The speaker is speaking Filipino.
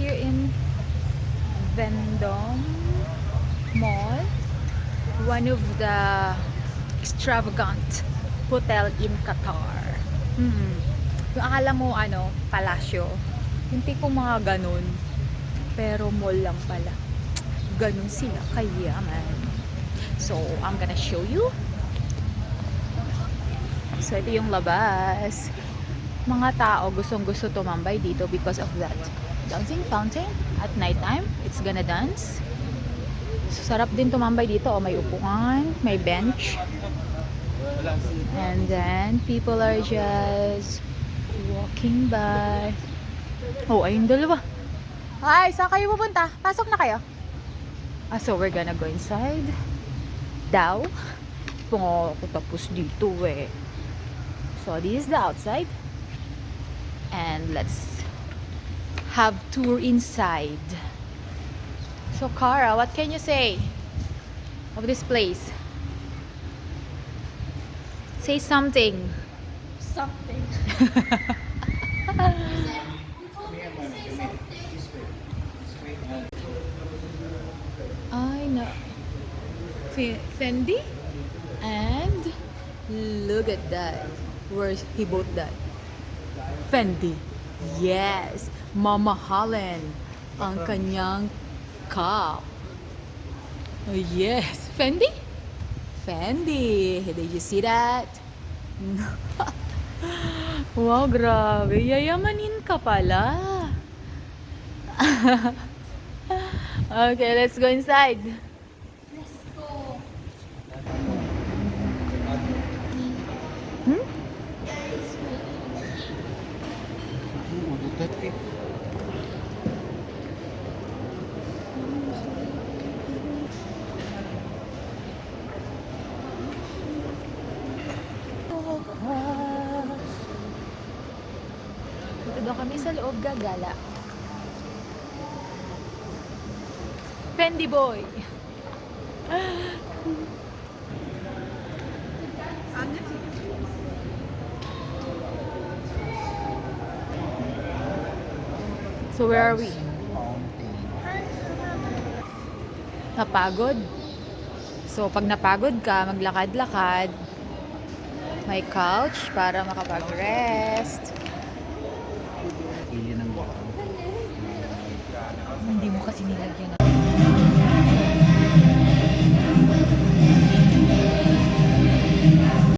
here in Vendome Mall, one of the extravagant hotel in Qatar. Yung akala mo palasyo, hindi ko mga ganun, pero mall lang pala. Ganun sila kayaman. So I'm gonna show you. So ito yung labas. Mga tao gustong gusto tumambay dito because of that dancing fountain at nighttime. It's gonna dance. So, sarap din tumambay dito. May upuan, may bench. And then people are just walking by. Oh, ayun dalawa. Hi, saan kayo pupunta? Pasok na kayo. So we're gonna go inside. Daw. Kung ako tapos dito eh. So this is the outside. And let's have tour inside. So Cara, what can you say of this place? Say something. Something. I know. Fendi? And look at that. Where he bought that? Fendi. Yes. Mamahalin ang kanyang cup. Oh, yes. Fendi? Fendi. Did you see that? Wow, grabe. Yayamanin ka pala. Okay, let's go inside. Let's go. Dito daw kami sa loob gagala. Fendi boy. So where are we? Napagod? So pag napagod ka, maglakad-lakad. May couch para makapag-rest. Hindi mo kasi nilagyan